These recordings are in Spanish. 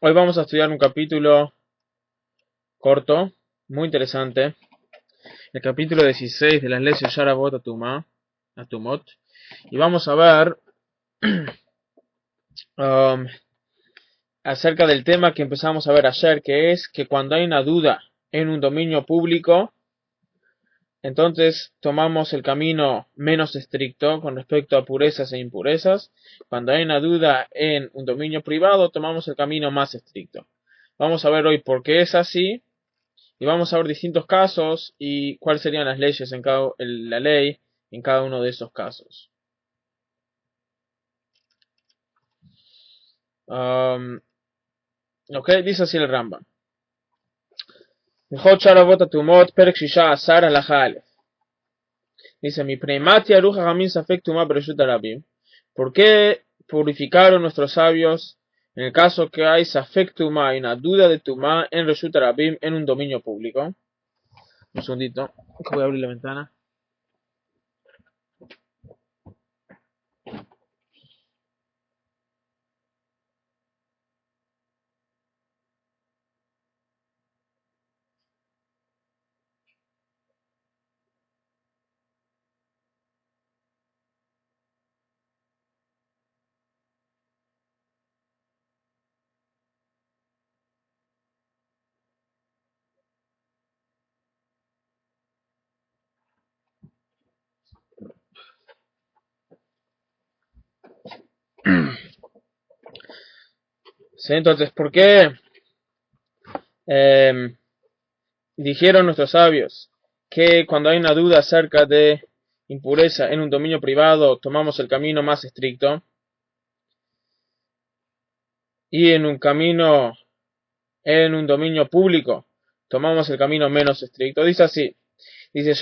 Hoy vamos a estudiar un capítulo corto, muy interesante, el capítulo 16 de las leyes Sharabot Atumot, y vamos a ver um, acerca del tema que empezamos a ver ayer, que es que cuando hay una duda en un dominio público, entonces tomamos el camino menos estricto con respecto a purezas e impurezas. Cuando hay una duda en un dominio privado, tomamos el camino más estricto. Vamos a ver hoy por qué es así. Y vamos a ver distintos casos y cuáles serían las leyes la ley en cada uno de esos casos. Ok, dice así el Rambam. Dice, mi prematia ruja jamin safek tuma bereshut arabim. ¿Por qué purificaron nuestros sabios en el caso que hay safek tuma y una duda de tuma en reshut arabim en un dominio público? Un segundito, que voy a abrir la ventana. Sí, entonces, ¿por qué dijeron nuestros sabios que cuando hay una duda acerca de impureza en un dominio privado tomamos el camino más estricto y en un dominio público tomamos el camino menos estricto? Dice así, dice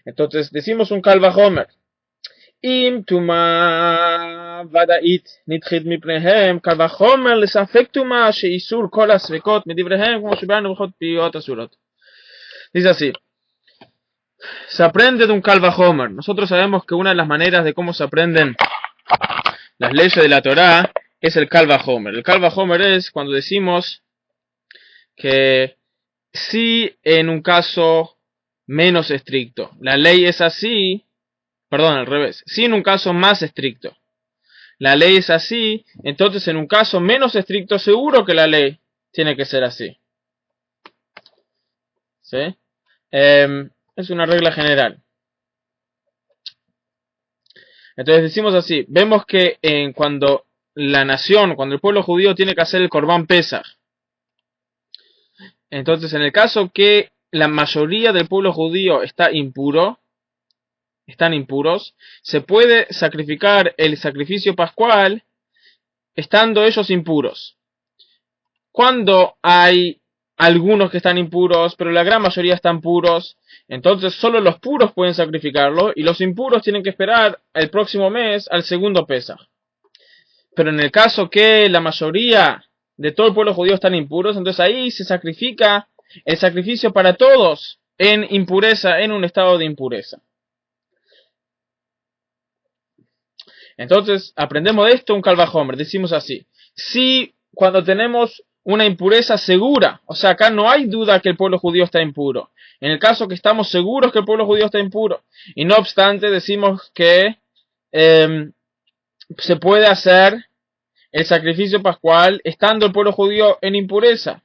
entonces decimos un Kal Vachomer. אם טומאה ודאית נדחית מפניהם, קל וחומר לספק טומאה שאיסור כל הספקות מדבריהם, como שבאנו ברכות פיות אסורות. Dice así, se aprende de un Kal Vachomer. Nosotros sabemos que una de las maneras de cómo se aprenden las leyes de la Torá es el Kal Vachomer. El Kal Vachomer es cuando decimos que si en un caso menos estricto la ley es así, perdón, al revés, si en un caso más estricto la ley es así, entonces en un caso menos estricto seguro que la ley tiene que ser así. ¿Sí? Es una regla general. Entonces decimos así, vemos que cuando cuando el pueblo judío tiene que hacer el Corbán Pesaj, entonces en el caso que la mayoría del pueblo judío están impuros, se puede sacrificar el sacrificio pascual estando ellos impuros. Cuando hay algunos que están impuros, pero la gran mayoría están puros, entonces solo los puros pueden sacrificarlo y los impuros tienen que esperar el próximo mes al segundo Pesaj. Pero en el caso que la mayoría de todo el pueblo judío están impuros, entonces ahí se sacrifica el sacrificio para todos en impureza, en un estado de impureza. Entonces aprendemos de esto un Kal Vachomer. Decimos así, si cuando tenemos una impureza segura, o sea, acá no hay duda que el pueblo judío está impuro, en el caso que estamos seguros que el pueblo judío está impuro, y no obstante decimos que se puede hacer el sacrificio pascual estando el pueblo judío en impureza.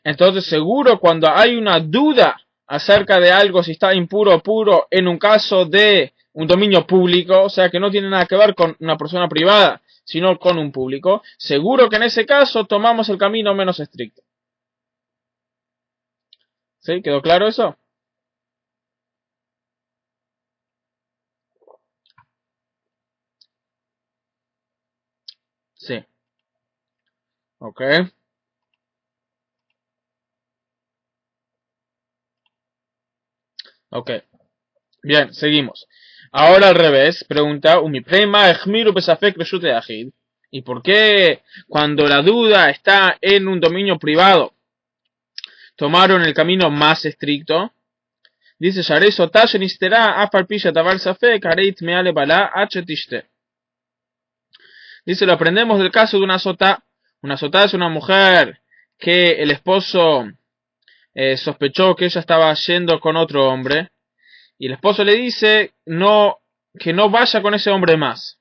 Entonces seguro cuando hay una duda acerca de algo, si está impuro o puro, en un caso de un dominio público, o sea que no tiene nada que ver con una persona privada, sino con un público, seguro que en ese caso tomamos el camino menos estricto. ¿Sí? ¿Quedó claro eso? Sí. Ok. Ok. Bien, seguimos. Ahora al revés, pregunta, ¿y por qué cuando la duda está en un dominio privado tomaron el camino más estricto? Dice, Dice, lo aprendemos del caso de una sotá. Una sotá es una mujer que el esposo sospechó que ella estaba yendo con otro hombre. Y el esposo le dice que no vaya con ese hombre más.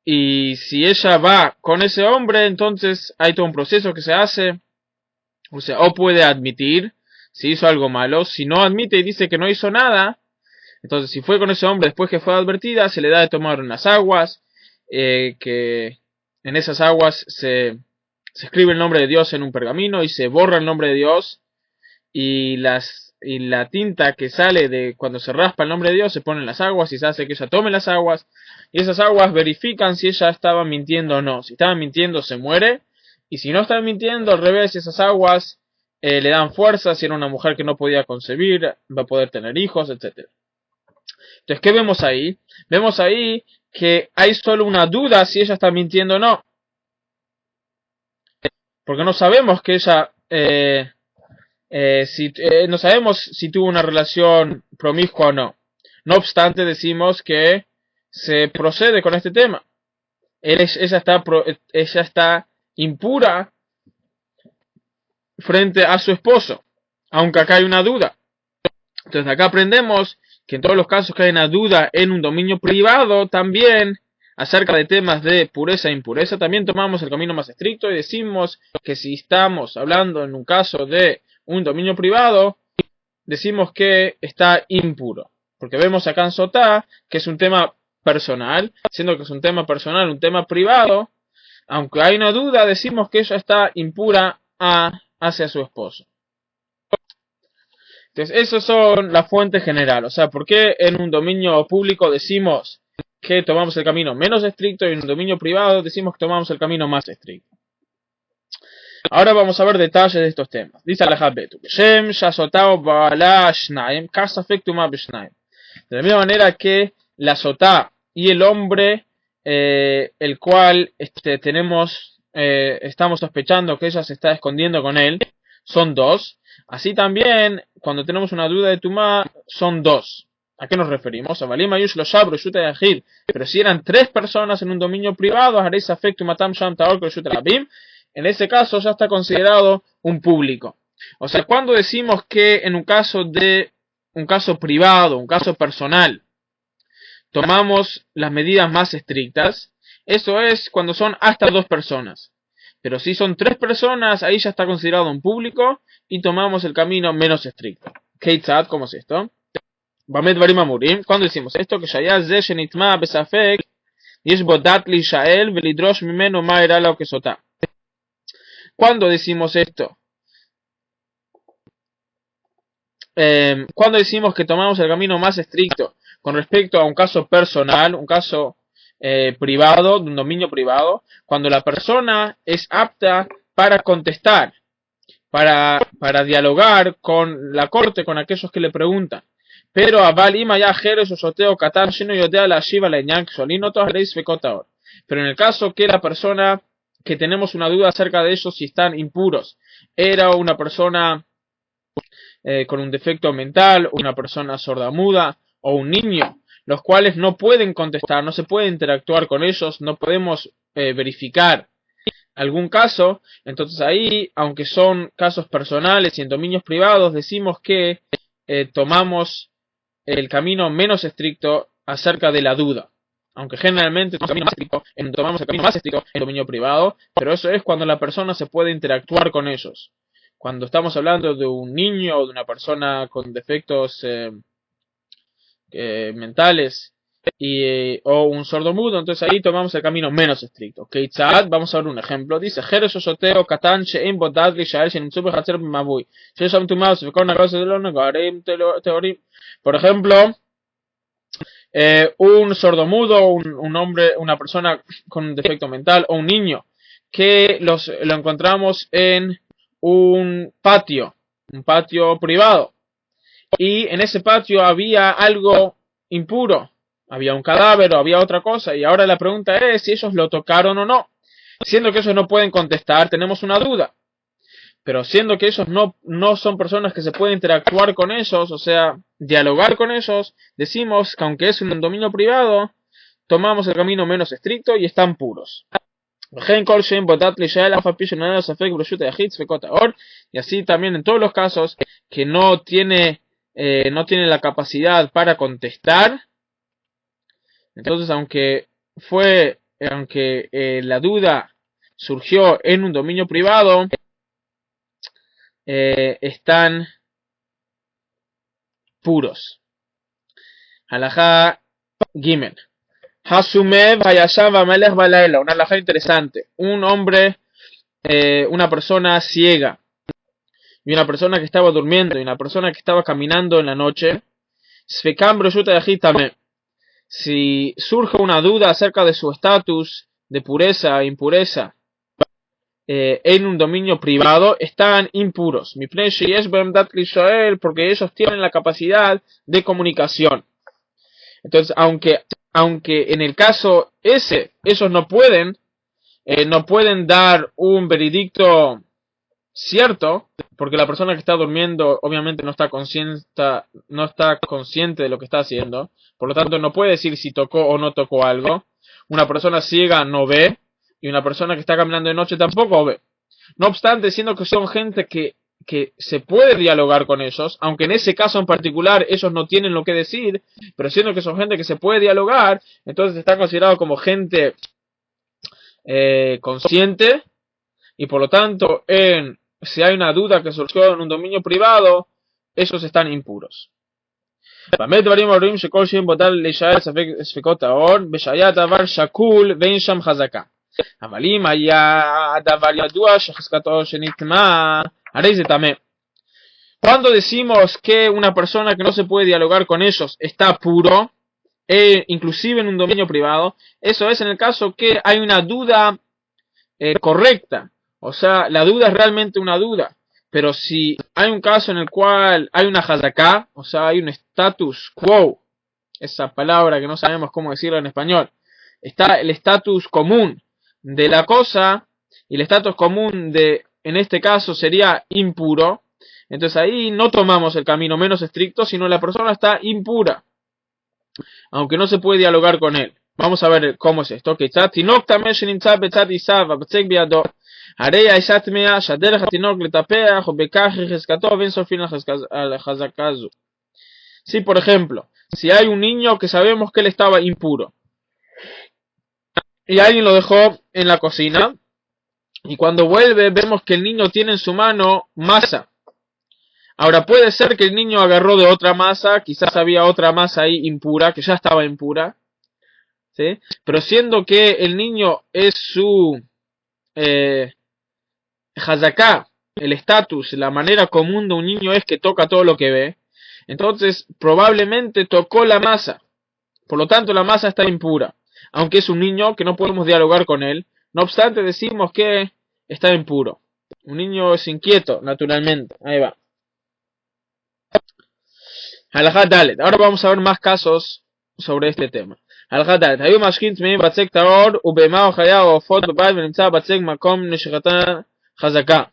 Y si ella va con ese hombre, entonces hay todo un proceso que se hace. O sea, o puede admitir si hizo algo malo. Si no admite y dice que no hizo nada, entonces si fue con ese hombre después que fue advertida, se le da de tomar unas aguas, que en esas aguas se escribe el nombre de Dios en un pergamino y se borra el nombre de Dios, y la tinta que sale de cuando se raspa el nombre de Dios se pone en las aguas y se hace que ella tome las aguas, y esas aguas verifican si ella estaba mintiendo o no. Si estaba mintiendo se muere, y si no estaba mintiendo, al revés, esas aguas le dan fuerza. Si era una mujer que no podía concebir, va a poder tener hijos, etc. Entonces, ¿qué vemos ahí? Vemos ahí que hay solo una duda si ella está mintiendo o no, porque no sabemos que ella no sabemos si tuvo una relación promiscua o no. No obstante, decimos que se procede con este tema. Ella está impura frente a su esposo, aunque acá hay una duda. Entonces acá aprendemos que en todos los casos que hay una duda en un dominio privado, también acerca de temas de pureza e impureza, también tomamos el camino más estricto y decimos que si estamos hablando en un caso de un dominio privado, decimos que está impuro. Porque vemos acá en Sotá que es un tema personal, siendo que es un tema personal, un tema privado, aunque hay una duda, decimos que ella está impura hacia su esposo. Entonces, esas son las fuentes generales. O sea, ¿por qué en un dominio público decimos que tomamos el camino menos estricto y en un dominio privado decimos que tomamos el camino más estricto? Ahora vamos a ver detalles de estos temas. Dice Alajat Betu, de la misma manera que la sotá y el hombre, el cual estamos sospechando que ella se está escondiendo con él, son dos. Así también, cuando tenemos una duda de tumá, son dos. ¿A qué nos referimos? Pero si eran tres personas en un dominio privado, en ese caso ya está considerado un público. O sea, cuando decimos que en un caso privado, un caso personal, tomamos las medidas más estrictas, eso es cuando son hasta dos personas. Pero si son tres personas, ahí ya está considerado un público y tomamos el camino menos estricto. Keitzad, ¿cómo es esto? Bamed Barim Amurim, cuando decimos esto, que Shaya Ze Shenitma Besafek Yesh Bodat Li Shael Velidrosh Mimeno Ma Era Lo Kesotá. Cuando decimos esto, cuando decimos que tomamos el camino más estricto con respecto a un caso personal, un caso privado, de un dominio privado, cuando la persona es apta para contestar, para dialogar con la corte, con aquellos que le preguntan. Pero pero en el caso que la persona que tenemos una duda acerca de ellos si están impuros era una persona con un defecto mental, una persona sordamuda o un niño, los cuales no pueden contestar, no se puede interactuar con ellos, no podemos verificar algún caso, entonces ahí, aunque son casos personales y en dominios privados, decimos que tomamos el camino menos estricto acerca de la duda. Aunque generalmente tomamos el camino más estricto en dominio privado, pero eso es cuando la persona se puede interactuar con ellos. Cuando estamos hablando de un niño o de una persona con defectos mentales o un sordomudo, entonces ahí tomamos el camino menos estricto. Keitzad, vamos a ver un ejemplo. Dice, por ejemplo, un sordomudo, un hombre, una persona con un defecto mental o un niño que lo encontramos en un patio privado, y en ese patio había algo impuro, había un cadáver o había otra cosa, y ahora la pregunta es si ellos lo tocaron o no. Siendo que ellos no pueden contestar, tenemos una duda. Pero siendo que ellos no son personas que se pueden interactuar con ellos, o sea, dialogar con ellos, decimos que aunque es un dominio privado, tomamos el camino menos estricto y están puros. Y así también en todos los casos que no tiene la capacidad para contestar, entonces aunque la duda surgió en un dominio privado, están puros. Halajá Gimel. Hasumev Hayashav Amelech Balaela, una halajá interesante. Un hombre, una persona ciega, y una persona que estaba durmiendo, y una persona que estaba caminando en la noche. Svekam Broshuta Yahitame. Si surge una duda acerca de su estatus de pureza e impureza en un dominio privado, están impuros. Porque ellos tienen la capacidad de comunicación. Entonces, aunque en el caso ellos no pueden dar un veredicto cierto, porque la persona que está durmiendo obviamente no está consciente de lo que está haciendo, por lo tanto no puede decir si tocó o no tocó algo. Una persona ciega no ve, y una persona que está caminando de noche tampoco ve. No obstante, siendo que son gente que se puede dialogar con ellos, aunque en ese caso en particular ellos no tienen lo que decir, pero siendo que son gente que se puede dialogar, entonces está considerado como gente consciente, y por lo tanto si hay una duda que surgió en un dominio privado, ellos están impuros. Cuando decimos que una persona que no se puede dialogar con ellos está puro, inclusive en un dominio privado, eso es en el caso que hay una duda correcta. O sea, la duda es realmente una duda. Pero si hay un caso en el cual hay una hazaká, o sea, hay un status quo, esa palabra que no sabemos cómo decirlo en español, está el status común de la cosa, y el status común en este caso sería impuro, entonces ahí no tomamos el camino menos estricto, sino la persona está impura, aunque no se puede dialogar con él. Vamos a ver cómo es esto. Sí, por ejemplo, si hay un niño que sabemos que él estaba impuro y alguien lo dejó en la cocina, y cuando vuelve vemos que el niño tiene en su mano masa. Ahora puede ser que el niño agarró de otra masa, quizás había otra masa ahí impura, que ya estaba impura, ¿sí? Pero siendo que el niño es su hazaká, el estatus, la manera común de un niño es que toca todo lo que ve, entonces probablemente tocó la masa, por lo tanto la masa está impura, aunque es un niño que no podemos dialogar con él, no obstante decimos que está impuro. Un niño es inquieto, naturalmente. Ahí va. Halajá Dalet. Ahora vamos a ver más casos sobre este tema. Halajá Dalet. Hayu mashkin tmeim batzek taor ubema ochaya ofot bebait venimtza batzek makom neshchata chazaka.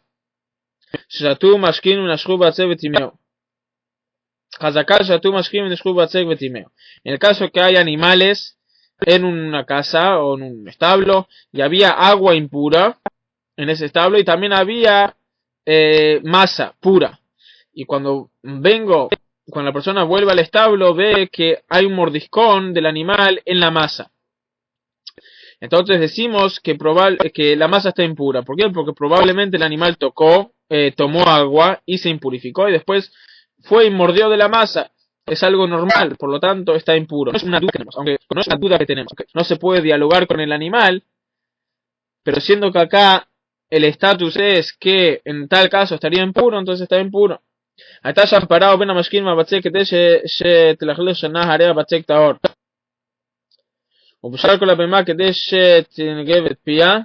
Shatu mashkin unashchu batzek vetimeo. Chazaka shatu mashkin unashchu batzek vetimeo. En el caso que hay animales en una casa o en un establo y había agua impura en ese establo y también había masa pura, y cuando la persona vuelve al establo ve que hay un mordiscón del animal en la masa, entonces decimos que la masa está impura. ¿Por qué? Porque probablemente el animal tomó agua y se impurificó y después fue y mordió de la masa. Es algo normal, por lo tanto está impuro. No es una duda que tenemos, aunque no es una duda que tenemos. No se puede dialogar con el animal, pero siendo que acá el estatus es que en tal caso estaría impuro, entonces está impuro. Está ya parado ven a mashkin ma batzek kede shetelachlesh shana harea batzek taor. ובשאר כל הבמה כדי שתנגב את פיה,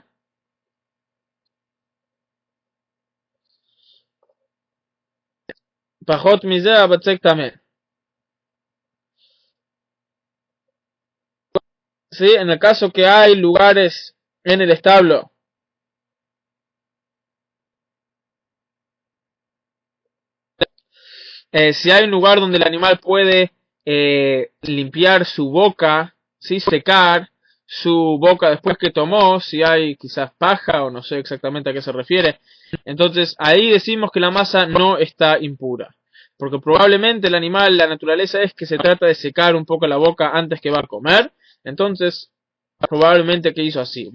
פחות מזה הבצק טמא. Sí, en el caso que hay lugares en el establo si hay un lugar donde el animal puede limpiar su boca ¿sí? Secar su boca después que tomó, si hay quizás paja o no sé exactamente a qué se refiere. Entonces ahí decimos que la masa no está impura. Porque probablemente el animal, la naturaleza es que se trata de secar un poco la boca antes que va a comer. Entonces, probablemente que hizo así.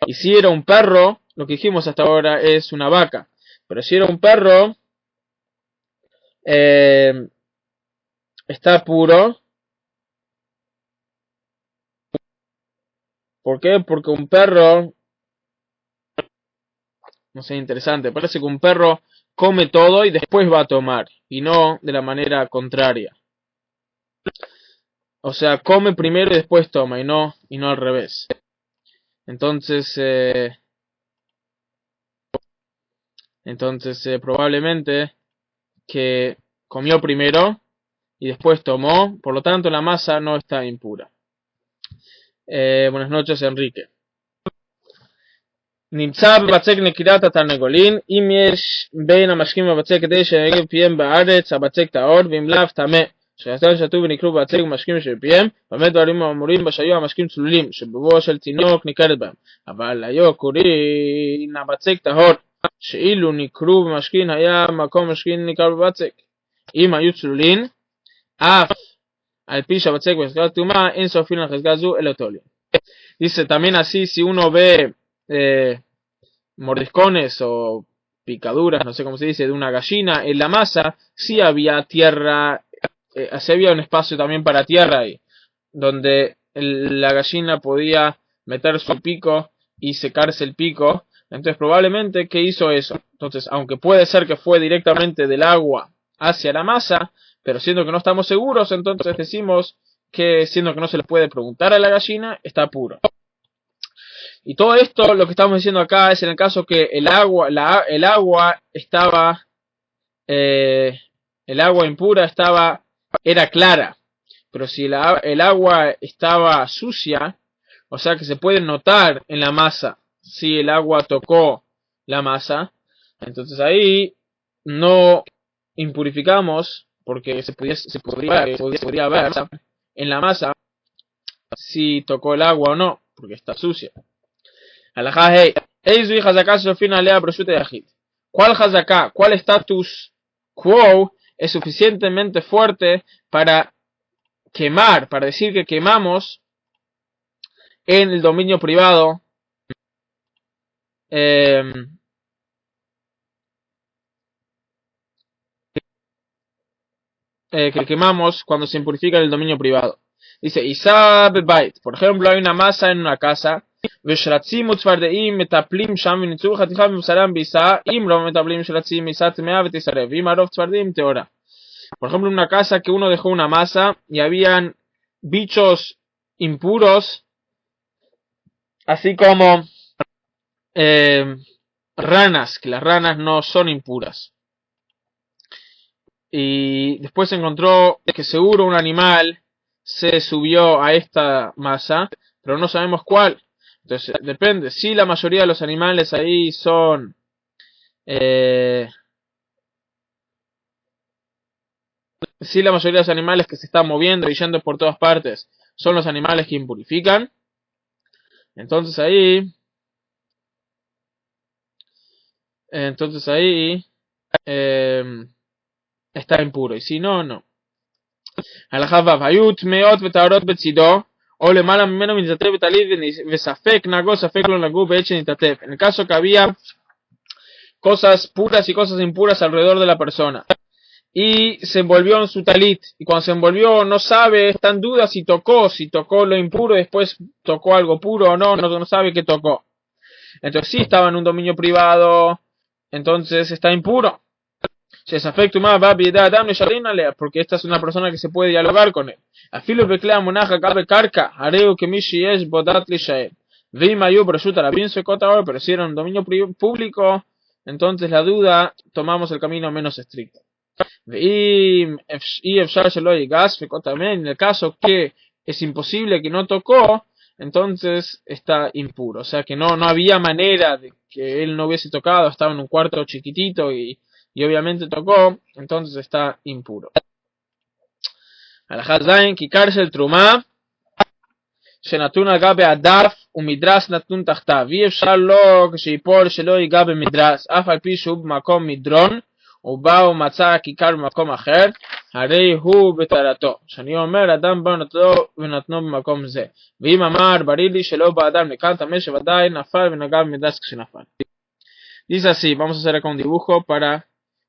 Y si era un perro, lo que dijimos hasta ahora es una vaca. Pero si era un perro, está puro. ¿Por qué? Porque un perro, no sé, interesante, parece que un perro come todo y después va a tomar, y no de la manera contraria. O sea, come primero y después toma, y no al revés. Entonces, probablemente que comió primero y después tomó, por lo tanto la masa no está impura. Buenas noches, Enrique. נמצא בבצק נקידת התרנגולין, אם יש בין המשקים בבצק כדי שנגב פיהם בארץ, הבצק טהור, ואם לאו טמא, שחסר שתו ונקרו בבצק ומשקים שבפיהם, באמת דברים האמורים שהיו המשקים צלולים, שבבואו של תינוק ניכרת בהם, אבל היו קוראים הבצק טהור, שאילו נקרו במשכין היה מקום משכין ניכר בבצק. אם היו צלולים, אף al pi שהבצק בחזקת טומאה, אין סופין לחזקה זו אלא תולים. Dice también así, si uno ve mordiscones o picaduras, no sé cómo se dice, de una gallina en la masa, sí había tierra, sí había un espacio también para tierra ahí, donde la gallina podía meter su pico y secarse el pico. Entonces probablemente que hizo eso. Entonces, aunque puede ser que fue directamente del agua hacia la masa, pero siendo que no estamos seguros, entonces decimos que siendo que no se le puede preguntar a la gallina, está puro. Y todo esto, lo que estamos diciendo acá, es en el caso que el agua estaba, el agua impura era clara. Pero si el agua estaba sucia, o sea que se puede notar en la masa si el agua tocó la masa, entonces ahí no impurificamos, porque se podría ver en la masa si tocó el agua o no, porque está sucia. Alajá, hey, Eizui Hazaká Sofina Alea Broshute Yahid. ¿Cuál Hazaká, cuál status quo es suficientemente fuerte para quemar, para decir que quemamos en el dominio privado? Que quemamos cuando se impurifica en el dominio privado. Dice, Isab Bait, por ejemplo, hay una masa en una casa, ושרצים וצפרדעים מטפלים שם וניצור חתיכה מבשרם בעיסה, אם לא מטפלים שרצים עיסה טמאה ותישרף, ואם הרוב צפרדעים טהורה. Por ejemplo, en una casa que uno dejó una masa y habían bichos impuros, así como ranas, que las ranas no son impuras. Y después se encontró que seguro un animal se subió a esta masa, pero no sabemos cuál. Entonces depende, si la mayoría de los animales ahí son si la mayoría de los animales que se están moviendo y yendo por todas partes son los animales que impurifican, entonces ahí está impuro, y si no, no. הלכה ו' היו טמאות וטהרות בצידו, או למעלה ממנו מתעטף בטלית וספק נגעו ספק לא נגעו בעת שנתעטף. En el caso que había cosas puras y cosas impuras alrededor de la persona, y se envolvió en su talit, y cuando se envolvió no sabe, está en duda si tocó lo impuro y después tocó algo puro o no sabe qué tocó. Entonces si estaba en un dominio privado, entonces está impuro. Porque esta es una persona que se puede dialogar con él. Pero si era un dominio público, entonces la duda, tomamos el camino menos estricto. En el caso que es imposible que no tocó, entonces está impuro. O sea que no había manera de que él no hubiese tocado, estaba en un cuarto chiquitito y y obviamente tocó, entonces está impuro. Alajá Zayin, Kikar Shel Trumá, שנתון על גבי הדף ומדרס נתון תחתיו, ואי אפשר לו כשיפול שלא ייגע במדרס, אף על פי שהוא במקום מדרון, ובא ומצא הכיכר במקום אחר, הרי הוא בטהרתו. שאני אומר, אדם בא ונתנו במקום זה. ואם אמר, בריא לי שלא בא אדם לכאן, טמא שוודאי נפל ונגע במדרס כשנפל. Dice así, vamos a hacer acá un dibujo para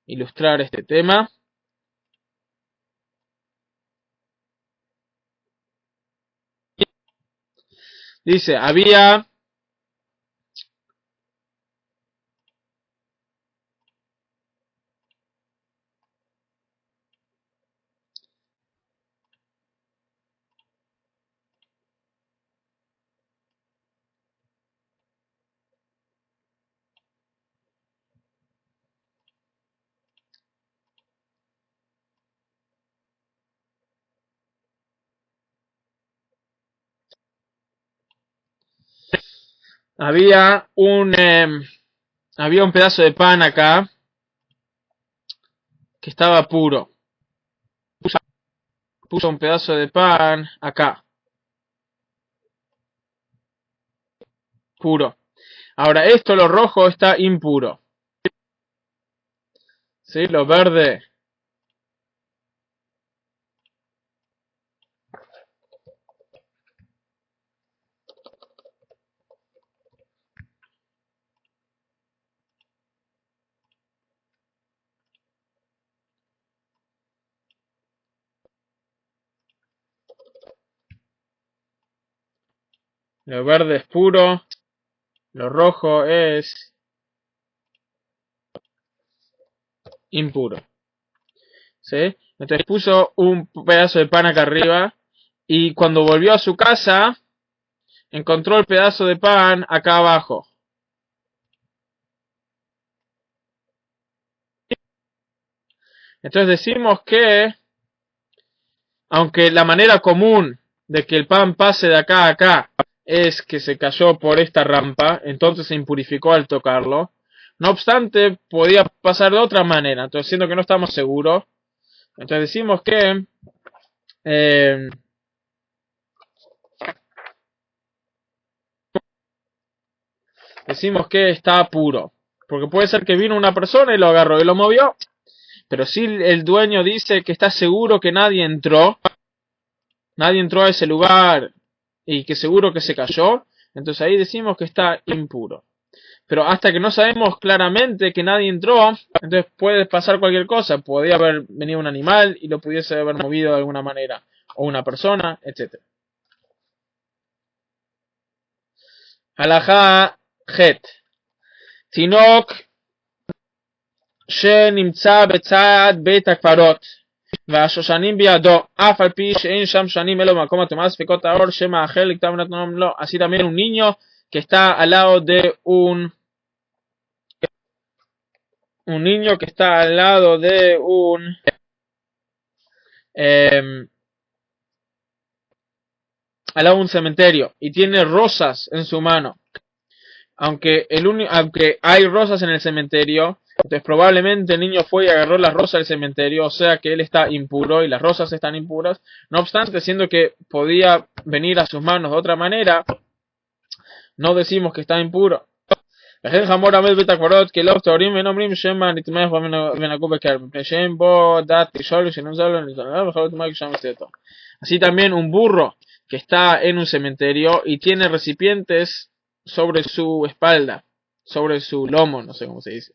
ilustrar este tema. Dice, había un pedazo de pan acá que estaba puro. Puso un pedazo de pan acá, puro. Ahora esto, lo rojo, está impuro. ¿Sí? Lo verde es puro, lo rojo es impuro. ¿Sí? Entonces puso un pedazo de pan acá arriba y cuando volvió a su casa encontró el pedazo de pan acá abajo. Entonces decimos que, aunque la manera común de que el pan pase de acá a acá es que se cayó por esta rampa, entonces se impurificó al tocarlo, no obstante podía pasar de otra manera, entonces siendo que no estamos seguros, entonces decimos que está puro, porque puede ser que vino una persona y lo agarró y lo movió, pero si el dueño dice que está seguro que nadie entró a ese lugar y que seguro que se cayó, entonces ahí decimos que está impuro. Pero hasta que no sabemos claramente que nadie entró, entonces puede pasar cualquier cosa. Podría haber venido un animal y lo pudiese haber movido de alguna manera, o una persona, etc. Halajá Het. תינוק שנמצא בצד בית הקברות והשושנים בידו, אף על פי שאין שם שנים אלו במקום הטומאה ספקות האור שמא אחר לכתב ונתנם לו. Así también un niño que está al lado de un niño que está al lado de un cementerio y tiene rosas en su mano. Aunque hay rosas en el cementerio, entonces probablemente el niño fue y agarró las rosas del cementerio, o sea que él está impuro y las rosas están impuras. No obstante, siendo que podía venir a sus manos de otra manera, no decimos que está impuro. לכן חמור עמד בית הקברות כי לא טהורים ואין אומרים שמא נתמך ונגעו בקרב מפני שאין בו דעת לשאול ושנמזל לו ונזלו וכל תמר כשם מסתתו. Así también un burro que está en un cementerio y tiene recipientes sobre su espalda, sobre su lomo, no sé cómo se dice.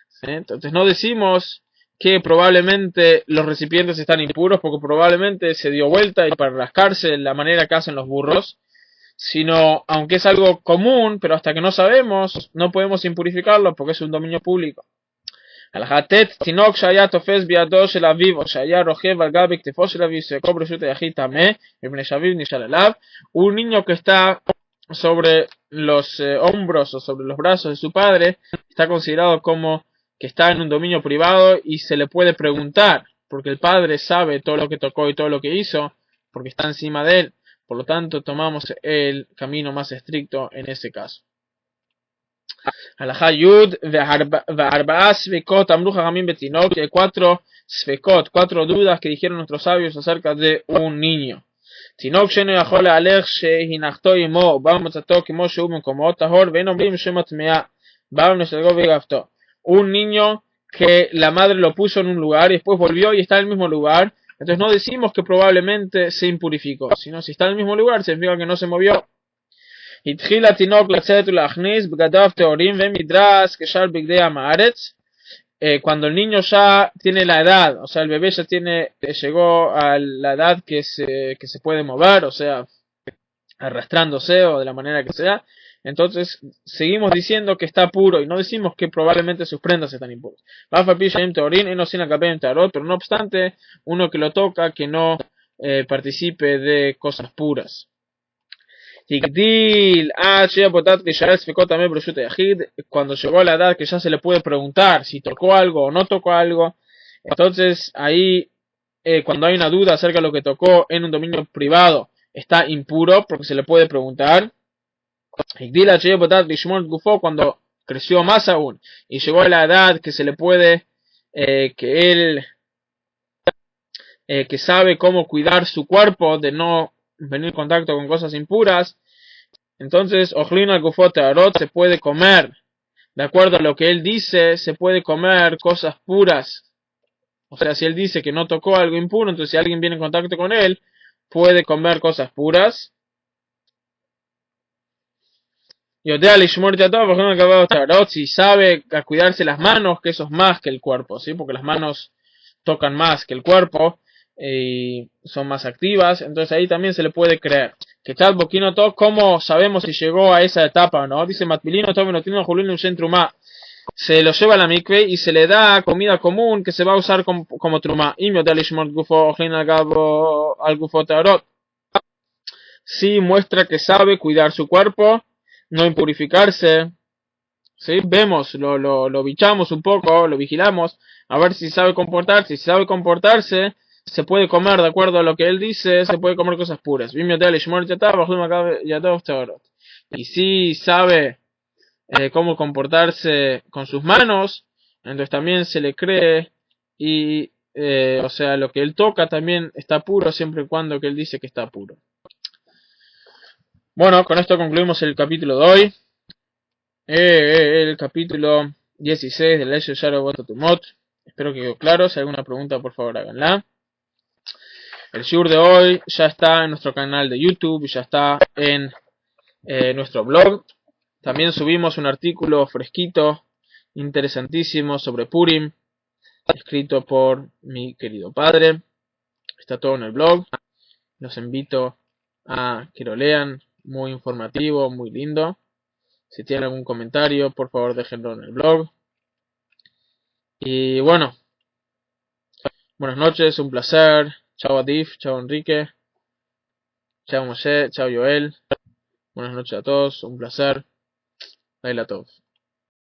¿Sí? Entonces no decimos que probablemente los recipientes están impuros porque probablemente se dio vuelta y para rascarse de la manera que hacen los burros, sino aunque es algo común, pero hasta que no sabemos, no podemos impurificarlo porque es un dominio público. הלכת תינוק שהיה תופס בידו של אביו או שהיה רוכב על גבי כתפו של אביו סיכו ברשות היחיד טמא מפני שאביו נשאל עליו. Un niño que está sobre los hombros o sobre los brazos de su padre está considerado como que está en un dominio privado y se le puede preguntar porque el padre sabe todo lo que tocó y todo lo que hizo porque está encima de él. Por lo tanto, tomamos el camino más estricto en ese caso. Halajá Yud, Ve'arba'a Svekot, Amru Jajamim Betinok, que hay 4 Svekot, 4 dudas que dijeron nuestros sabios acerca de un niño. תינוק שאינו יכול להלך שהנחתו עמו, בא ומצאתו כמו שהוא במקומו טהור, ואין אומרים שם הטמאה, בא ונשלגו ויגבתו. Un niño que la madre lo puso en un lugar y después volvió y está en el mismo lugar, entonces no decimos que probablemente se impurificó, sino si está en el mismo lugar significa que no se movió. התחיל התינוק לצאת ולהכניס בגדיו טהורים ומדרס כשאר בגדי עם הארץ. Cuando el niño ya tiene la edad, o sea, el bebé ya llegó a la edad que se puede mover, o sea, arrastrándose o de la manera que sea, entonces seguimos diciendo que está puro y no decimos que probablemente sus prendas están impuras. Pero no obstante, uno que lo toca, que no participe de cosas puras. Cuando llegó a la edad que ya se le puede preguntar si tocó algo o no tocó algo, entonces ahí cuando hay una duda acerca de lo que tocó en un dominio privado está impuro porque se le puede preguntar. Cuando creció más aún y llegó a la edad que se le puede que él que sabe cómo cuidar su cuerpo de no venir en contacto con cosas impuras, entonces Ojlin al Gufot Arot se puede comer, de acuerdo a lo que él dice, se puede comer cosas puras. O sea, si él dice que no tocó algo impuro, entonces si alguien viene en contacto con él, puede comer cosas puras. Si sabe a cuidarse las manos, que eso es más que el cuerpo, ¿sí? Porque las manos tocan más que el cuerpo y son más activas, entonces ahí también se le puede creer. Que tal boquino todo, ¿cómo sabemos si llegó a esa etapa o no? Dice Matbilino, todo no tiene Julio un trumá. Se lo lleva a la mikve y se le da comida común que se va a usar como trumá. Si muestra que sabe cuidar su cuerpo, no impurificarse. ¿Sí? Vemos, lo bichamos un poco, lo vigilamos, a ver si sabe comportarse. Si sabe comportarse, se puede comer de acuerdo a lo que él dice, se puede comer cosas puras. Y si sabe cómo comportarse con sus manos, entonces también se le cree y o sea, lo que él toca también está puro siempre y cuando que él dice que está puro. Bueno, con esto concluimos el capítulo de hoy. El capítulo 16 de la ley de Sharavot Tumot. Espero que quede claro. Si hay alguna pregunta, por favor háganla. El shiur de hoy ya está en nuestro canal de YouTube y ya está en nuestro blog. También subimos un artículo fresquito, interesantísimo sobre Purim, escrito por mi querido padre. Está todo en el blog. Los invito a que lo lean. Muy informativo, muy lindo. Si tienen algún comentario, por favor déjenlo en el blog. Y bueno, buenas noches, un placer. Chao Adif, chao Enrique, chao Moshe, chao Joel. Buenas noches a todos, un placer. Laila Tov.